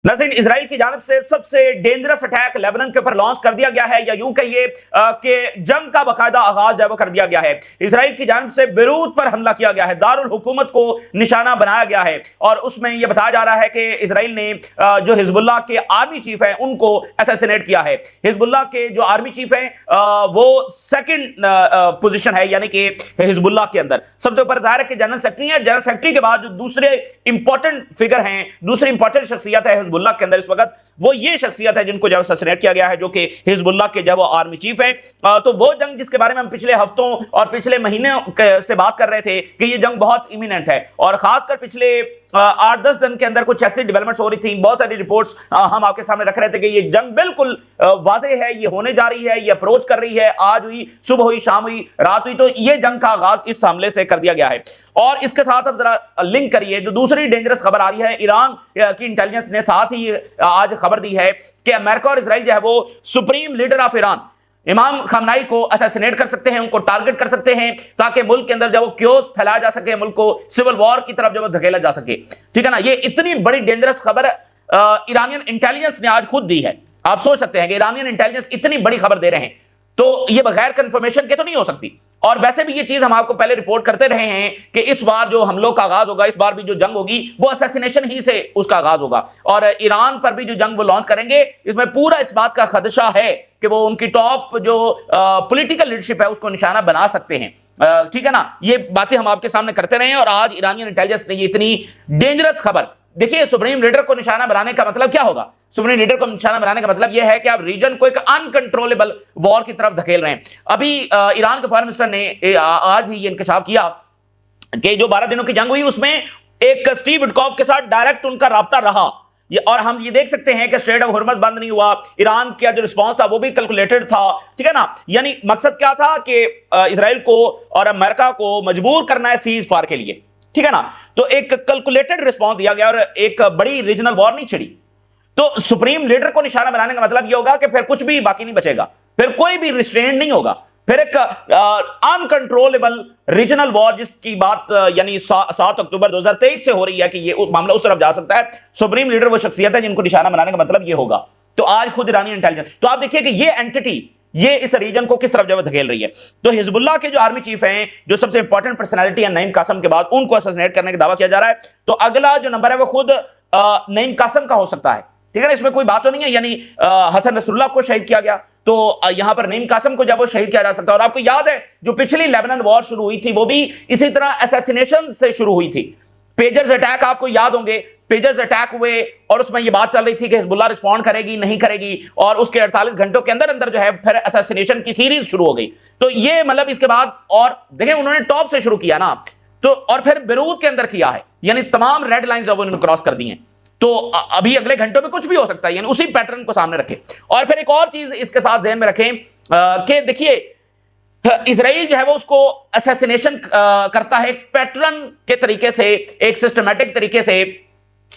नाज़रीन, इजराइल की जानिब से सबसे डेंजरस अटैक लेबनान के ऊपर लॉन्च कर दिया गया है, या यूं कहिए कि जंग का बाकायदा आगाज है वो कर दिया गया है। इजराइल की जानिब से बेरूत पर हमला किया गया है, दारुल हुकूमत को निशाना बनाया गया है, और उसमें यह बताया जा रहा है कि इजराइल ने जो हिजबुल्लाह के आर्मी चीफ है उनको असैसिनेट किया है। हिजबुल्लाह के जो आर्मी चीफ है वो सेकंड पोजीशन है, यानी कि हिजबुल्लाह के अंदर सबसे ऊपर जाहिर है कि जनरल सेक्रेटरी है। जनरल सेक्रेटरी के बाद जो दूसरे इंपॉर्टेंट फिगर हैं, दूसरी इंपॉर्टेंट शख्सियत है हिजबुल्लाह के अंदर इस वक्त, वो ये शख्सियत है जिनको जब असैसिनेट किया गया है, जो कि हिजबुल्लाह के जब वो आर्मी चीफ है। तो वो जंग जिसके बारे में हम पिछले हफ्तों और पिछले महीने से बात कर रहे थे कि ये जंग बहुत इमिनेंट है, और खासकर पिछले 8-10 दिन के अंदर कुछ ऐसी डेवलपमेंट्स हो रही थी, बहुत सारी रिपोर्ट्स हम आपके सामने रख रहे थे कि ये जंग बिल्कुल वाज़ेह है, ये होने जा रही है, ये अप्रोच कर रही है। आज हुई, सुबह हुई, शाम हुई, रात हुई, तो ये जंग का आगाज इस हमले से कर दिया गया है। और इसके साथ अब जरा लिंक करिए, जो दूसरी डेंजरस खबर आ रही है, ईरान की इंटेलिजेंस ने साथ ही आज खबर दी है कि अमेरिका और इजराइल जो है वो सुप्रीम लीडर ऑफ ईरान इमाम खमनाई को असैसिनेट कर सकते हैं, उनको टारगेट कर सकते हैं, ताकि मुल्क के अंदर जब वो क्योस फैलाया जा सके, मुल्क को सिविल वॉर की तरफ जब वो धकेला जा सके। ठीक है ना, ये इतनी बड़ी डेंजरस खबर ईरानियन इंटेलिजेंस ने आज खुद दी है। आप सोच सकते हैं कि ईरानियन इंटेलिजेंस इतनी बड़ी खबर दे रहे हैं, तो ये बगैर कंफर्मेशन के तो नहीं हो सकती। और वैसे भी ये चीज हम आपको पहले रिपोर्ट करते रहे हैं कि इस बार जो हमलों का आगाज होगा, इस बार भी जो जंग होगी वो असैसिनेशन ही से उसका आगाज होगा, और ईरान पर भी जो जंग वो लॉन्च करेंगे, इसमें पूरा इस बात का खदशा है कि वो उनकी टॉप जो पॉलिटिकल लीडरशिप है उसको निशाना बना सकते हैं। ठीक है ना, ये बातें हम आपके सामने करते रहे हैं, और आज ईरानियन इंटेलिजेंस ने ये इतनी डेंजरस खबर। देखिए, सुप्रीम लीडर को निशाना बनाने का मतलब क्या होगा? सुप्रीम लीडर को निशाना बनाने का मतलब यह है कि आप रीजन को एक अनकंट्रोलेबल वॉर की तरफ धकेल रहे हैं। अभी ईरान के फॉरेन मिनिस्टर ने आज ही ये इंकशाफ किया कि जो 12 दिनों की जंग हुई उसमें एक स्टीव विटकॉफ के साथ डायरेक्ट उनका राब्ता रहा, और हम ये देख सकते हैं कि स्ट्रेट ऑफ हॉर्मज़ बंद नहीं हुआ, ईरान का जो रिस्पांस था वो भी कैलकुलेटेड था। ठीक है ना, यानी मकसद क्या था कि इजराइल को और अमेरिका को मजबूर करना है सीज फायर के लिए। ठीक है ना, तो एक कैलकुलेटेड रिस्पांस दिया गया और एक बड़ी रीजनल वॉर नहीं छिड़ी। तो सुप्रीम लीडर को निशाना बनाने का मतलब यह होगा कि फिर कुछ भी बाकी नहीं बचेगा, फिर कोई भी रिस्ट्रेंट नहीं होगा, फिर एक अनकंट्रोलेबल रीजनल वॉर जिसकी बात यानी 7 अक्टूबर 2023 से हो रही है कि ये मामला उस तरफ जा सकता है। सुप्रीम लीडर वो शख्सियत है जिनको निशाना बनाने का मतलब ये होगा। तो आज खुद ईरानी इंटेलिजेंस, तो आप देखिए कि ये एंटिटी ये इस रीजन को किस तरफ जब धकेल रही है। तो हिजबुल्लाह के जो आर्मी चीफ हैं, जो सबसे इंपॉर्टेंट पर्सनालिटी है नईम कासम के बाद, उनको असैसिनेट करने का दावा किया जा रहा है। तो अगला जो नंबर है वो खुद नईम कासम का हो सकता है। ठीक है ना, इसमें कोई बात तो नहीं है, यानी हसन नसरुल्लाह को शहीद किया गया, तो यहां पर नईम कासम को जब वो शहीद किया जा सकता है। और आपको याद है जो पिछली लेबनान वॉर शुरू हुई थी वो भी इसी तरह असैसिनेशन से शुरू हुई थी। पेजर्स अटैक आपको याद होंगे, पेजर्स अटैक हुए और उसमें ये बात चल रही थी कि हिजबुल्लाह रिस्पॉन्ड करेगी नहीं करेगी, और उसके 48 घंटों के अंदर अंदर जो है फिर असैसिनेशन की सीरीज शुरू हो गई। तो ये मतलब इसके बाद, और देखें उन्होंने टॉप से शुरू किया ना, तो और फिर बेरूत के अंदर किया है, यानी तमाम रेड लाइंस अब उन्होंने क्रॉस कर दी हैं। तो अभी अगले घंटों में कुछ भी हो सकता है, यानी उसी पैटर्न को सामने रखें। और फिर एक और चीज इसके साथ ध्यान में रखें कि देखिए इजराइल जो है वो उसको असैसिनेशन करता है एक पैटर्न के तरीके से, एक सिस्टमैटिक तरीके से।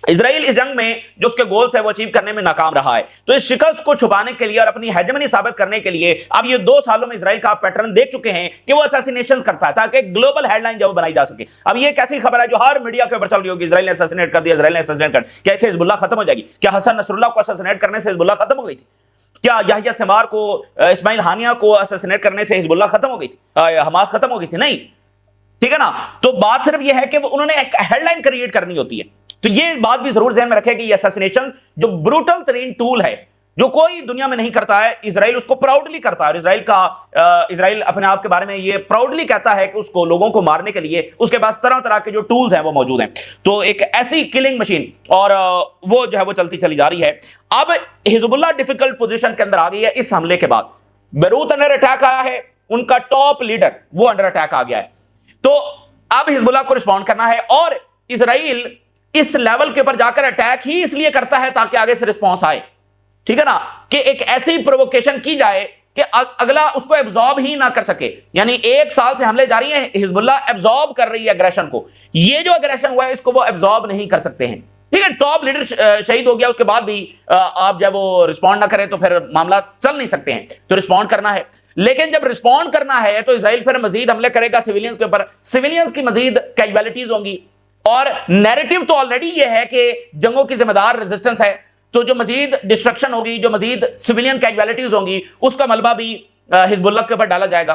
इजराइल इस जंग में जो उसके गोल्स है वो अचीव करने में नाकाम रहा है। तो इस शिकस्त को छुपाने के लिए और अपनी हेजेमनी साबित करने के लिए अब ये 2 सालों में इजराइल का पैटर्न देख चुके हैं कि वो असैसिनेशन करता है ताकि ग्लोबल हेडलाइन जब बनाई जा सके। अब ये कैसी खबर है जो हर मीडिया के ऊपर चल रही होगी, इजराइल ने असैसिनेट कर दिया, इजराइल ने असैसिनेट कर, क्या इससे हिजबुल्लाह खत्म हो जाएगी? क्या हसन नसरुल्लाह को असैसिनेट करने से हिजबुल्लाह खत्म हो गई थी? क्या याहिया सिमार को, इस्माइल हानिया को असैसिनेट करने से हिजबुल्लाह खत्म हो गई थी, हमास खत्म हो गई थी? नहीं। ठीक है ना, तो बात सिर्फ यह है कि उन्होंने एक हेडलाइन क्रिएट करनी होती है। तो ये बात भी जरूर ध्यान में रखें कि ये असैसिनेशन जो ब्रूटल तरीन टूल है, जो कोई दुनिया में नहीं करता है, इजराइल उसको प्राउडली करता है। और इजराइल अपने आप के बारे में ये प्राउडली कहता है कि उसको लोगों को मारने के लिए उसके पास तरह तरह के जो टूल्स हैं वो मौजूद हैं। तो एक ऐसी किलिंग मशीन और वो जो है वो चलती चली जा रही है। अब हिजबुल्लाह डिफिकल्ट पोजीशन के अंदर आ गई है इस हमले के बाद। बेरूत अंडर अटैक आया है, उनका टॉप लीडर वो अंडर अटैक आ गया है। तो अब हिजबुल्लाह को रिस्पॉन्ड करना है, और इजराइल इस लेवल के ऊपर जाकर अटैक ही इसलिए करता है ताकि आगे से रिस्पॉन्स आए। ठीक है ना, कि एक ऐसी प्रोवोकेशन की जाए कि अगला उसको एब्जॉर्ब ही ना कर सके। यानी 1 साल से हमले जारी हैं, हिजबुल्लाह एब्जॉर्ब कर रही है अग्रेशन को। ये जो अग्रेशन हुआ है इसको वो एब्जॉर्ब नहीं कर सकते हैं। ठीक है, टॉप लीडर शहीद हो गया, उसके बाद भी आप जब वो रिस्पॉन्ड ना करें तो फिर मामला चल नहीं सकते हैं। तो रिस्पॉन्ड करना है, लेकिन जब रिस्पॉन्ड करना है तो इजराइल फिर मजीद हमले करेगा सिविलियंस के ऊपर, सिविलियंस की मजीद कैजुअलिटीज होंगी। और नैरेटिव तो ऑलरेडी ये है कि जंगों की जिम्मेदार रेजिस्टेंस है, तो जो मजीद डिस्ट्रक्शन होगी, जो मजीद सिविलियन कैजुअलिटीज होंगी, उसका मलबा भी हिजबुल्लाह के ऊपर डाला जाएगा।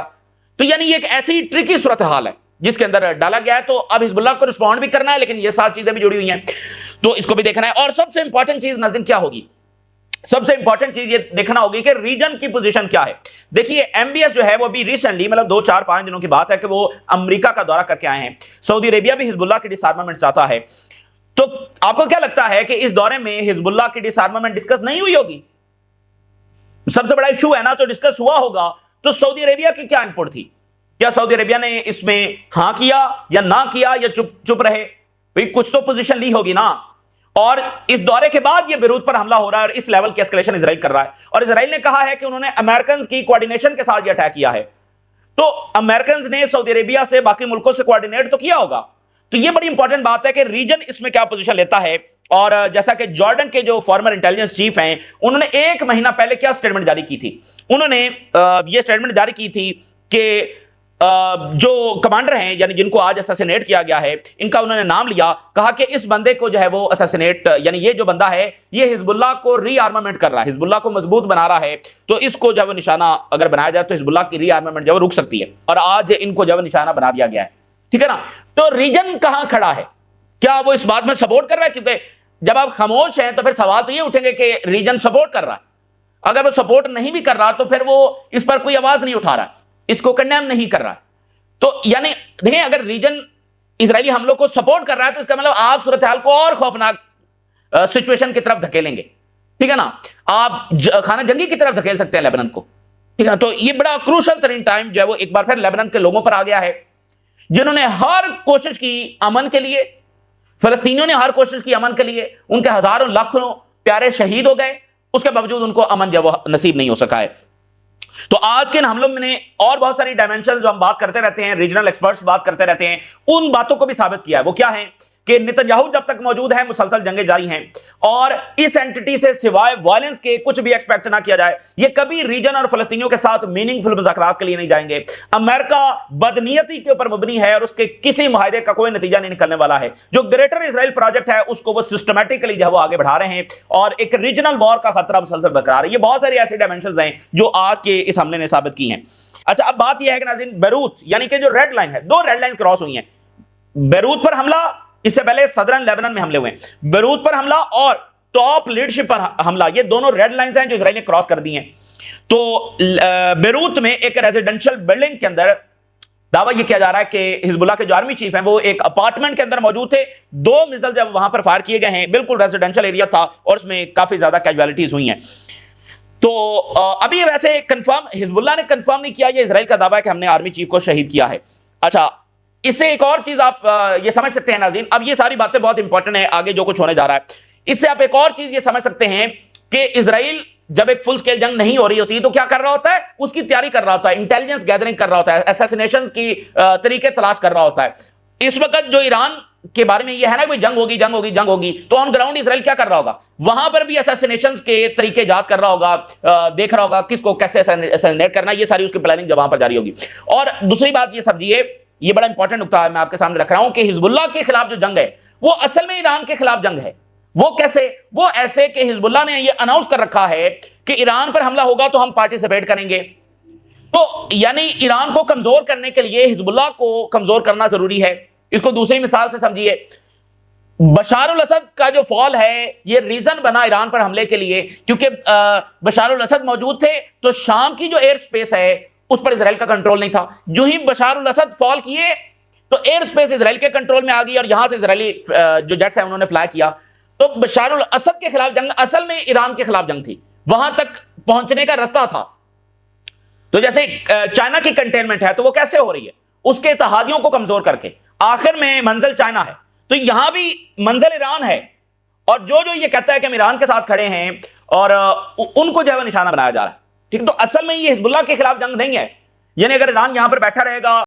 तो यानी ये एक ऐसी ट्रिकी सूरत हाल है जिसके अंदर डाला गया है। तो अब हिजबुल्लाह को रिस्पॉन्ड भी करना है, लेकिन ये सारी चीजें भी जुड़ी हुई हैं, तो इसको भी देखना है। और सबसे इंपॉर्टेंट चीज नाज़रीन क्या होगी, सबसे इंपॉर्टेंट चीज ये देखना होगी कि रीजन की पोजीशन क्या है। देखिए एमबीएस जो है वो भी रिसेंटली, मतलब 2-4-5 दिनों की बात है कि वो अमेरिका का दौरा करके आए हैं। सऊदी अरेबिया भी हिजबुल्लाह की डिसआर्मामेंट चाहता है। तो आपको क्या लगता है कि इस दौरे में हिजबुल्लाह की डिसआर्मामेंट डिस्कस नहीं हुई होगी? सबसे बड़ा इशू है ना, तो डिस्कस हुआ होगा। तो सऊदी अरेबिया की क्या इनपुट थी? क्या सऊदी अरेबिया ने इसमें हां किया या ना किया या चुप चुप रहे? भाई कुछ तो पोजीशन ली होगी ना। और इस दौरे के बाद ये बेरूत पर हमला हो रहा है और इस लेवल की एस्केलेशन इजराइल कर रहा है। और इजराइल ने कहा है कि उन्होंने अमेरिकन की कोऑर्डिनेशन के साथ ये अटैक किया है। तो अमेरिकन ने सऊदी अरेबिया से बाकी मुल्कों से कोऑर्डिनेट तो किया होगा। तो ये बड़ी इंपॉर्टेंट बात है कि रीजन इसमें क्या पोजीशन लेता है। और जैसा कि जॉर्डन के जो फॉर्मर इंटेलिजेंस चीफ हैं, उन्होंने 1 महीना पहले क्या स्टेटमेंट जारी की थी? उन्होंने ये स्टेटमेंट जारी की थी कि जो कमांडर हैं, यानी जिनको आज असैसिनेट किया गया है, इनका उन्होंने नाम लिया, कहा कि इस बंदे को जो है वो असैसिनेट, यानी ये जो बंदा है ये हिजबुल्लाह को रीआर्मामेंट कर रहा है, हिजबुल्लाह को मजबूत बना रहा है। तो इसको जब निशाना अगर बनाया जाए तो हिजबुल्लाह की रीआर्मामेंट जब रुक सकती है। और आज इनको जब निशाना बना दिया गया है, ठीक है ना। तो रीजन कहां खड़ा है? क्या वो इस बात में सपोर्ट कर रहा है? क्योंकि जब आप खामोश हैं तो फिर सवाल तो ये उठेंगे कि रीजन सपोर्ट कर रहा है। अगर वो सपोर्ट नहीं भी कर रहा तो फिर वो इस पर कोई आवाज नहीं उठा रहा, इसको कंडेम नहीं कर रहा। तो यानी देखिए, अगर रीजन इजरायली हमलों को सपोर्ट कर रहा है तो इसका मतलब आप सूरत हाल को और खौफनाक सिचुएशन की तरफ धकेलेंगे, ठीक है ना। आप खाना जंगी की तरफ धकेल सकते हैं लेबनान को, ठीक है ना। तो ये बड़ा क्रूशल तरीन टाइम जो है वो एक बार फिर लेबनान के लोगों पर आ गया है, जिन्होंने हर कोशिश की अमन के लिए। फलस्तीनियों ने हर कोशिश की अमन के लिए, उनके हजारों लाखों प्यारे शहीद हो गए, उसके बावजूद उनको अमन जो वो नसीब नहीं हो सका है। तो आज के इन हमलों में और बहुत सारी डायमेंशन जो हम बात करते रहते हैं, रीजनल एक्सपर्ट्स बात करते रहते हैं, उन बातों को भी साबित किया है। वो क्या है कि नेतन्याहू जब तक मौजूद है मुसलसल जंगें जारी हैं और इस एंटिटी से सिवाय वायलेंस के कुछ भी एक्सपेक्ट ना किया जाए। ये कभी रीजन और फलस्तीनियों के साथ मीनिंगफुल मुज़ाकरात के लिए नहीं जाएंगे। अमेरिका बदनीयती के ऊपर मबनी है और उसके किसी मुआहदे का कोई नतीजा नहीं निकलने वाला है। जो ग्रेटर इजराइल प्रोजेक्ट है उसको वो सिस्टमैटिकली जो है वो आगे बढ़ा रहे हैं और एक रीजनल वॉर का खतरा मुसलसल बरकरार है। ये बहुत सारी ऐसी डायमेंशंस हैं जो आज के इस हमले ने साबित की हैं। अच्छा, अब बात यह है कि नाज़रीन, बेरूत यानी कि जो रेड लाइन है, 2 रेड लाइंस क्रॉस हुई हैं। बेरूत पर हमला, इससे पहले सदरन लेबनान में हमले हुए। बेरूत पर हमला और टॉप लीडरशिप पर हमला, ये दोनों रेड लाइंस हैं जो इजराइल ने क्रॉस कर दी हैं। तो बेरूत में एक रेजिडेंशियल बिल्डिंग के अंदर दावा यह किया जा रहा है कि हिजबुल्लाह के जो आर्मी चीफ हैं वो एक अपार्टमेंट के अंदर मौजूद थे। 2 मिसाइल जब वहां पर फायर किए गए हैं, बिल्कुल रेजिडेंशियल एरिया था और उसमें काफी ज्यादा कैजुअलिटीज हुई हैं। तो अभी वैसे कंफर्म हिजबुल्लाह ने कंफर्म नहीं किया, ये इजराइल का दावा है कि हमने आर्मी चीफ को शहीद किया है। अच्छा, इससे एक और चीज आप ये समझ सकते हैं नाज़रीन, अब ये सारी बातें बहुत इंपॉर्टेंट है आगे जो कुछ होने जा रहा है। इससे आप एक और चीज ये समझ सकते हैं कि इजराइल जब एक फुल स्केल जंग नहीं हो रही होती तो क्या कर रहा होता है? उसकी तैयारी कर रहा होता है, इंटेलिजेंस गैदरिंग कर रहा होता है, असैसिनेशंस की तरीके तलाश कर रहा होता है। इस वक्त जो ईरान के बारे में यह है ना कोई जंग होगी जंग होगी जंग होगी, तो ऑन ग्राउंड इजराइल क्या कर रहा होगा? वहां पर भी असैसिनेशंस के तरीके याद कर रहा होगा, देख रहा होगा किसको कैसे असैसिनेट करना, ये सारी उसकी प्लानिंग जब वहां पर जारी होगी। और दूसरी बात ये समझिए, ये बड़ा इंपॉर्टेंट नुकता है मैं आपके सामने रख रहा हूं कि हिजबुल्लाह के खिलाफ जो जंग है वो असल में ईरान के खिलाफ जंग है। वो कैसे? वो ऐसे कि हिजबुल्लाह ने ये अनाउंस कर रखा है कि ईरान पर हमला होगा तो हम पार्टिसिपेट करेंगे। तो यानी ईरान को कमजोर करने के लिए हिजबुल्लाह को कमजोर करना जरूरी है। इसको दूसरी मिसाल से समझिए, बशार अल असद का जो फॉल है ये रीजन बना ईरान पर हमले के लिए, क्योंकि बशार अल असद मौजूद थे तो शाम की जो एयर स्पेस है उस पर इजराइल का कंट्रोल नहीं था। जो ही बशार अल असद फॉल किए तो एयर स्पेस इजराइल के कंट्रोल में आ गई और यहां से इजरायली जो जेट्स हैं उन्होंने फ्लाई किया। तो बशार अल असद के खिलाफ जंग असल में ईरान के खिलाफ जंग थी, वहां तक पहुंचने का रास्ता था। तो जैसे चाइना की कंटेनमेंट है तो वो कैसे हो रही है? उसके इत्तेहादियों को कमजोर करके, आखिर में मंजिल चाइना है, तो यहां भी मंजिल ईरान है। और जो जो ये कहता है कि हम ईरान के साथ खड़े हैं और उनको जो है निशाना बनाया जा रहा है, ठीक है। तो असल में ये हिजबुल्लाह के खिलाफ जंग नहीं है। यानी अगर ईरान यहां पर बैठा रहेगा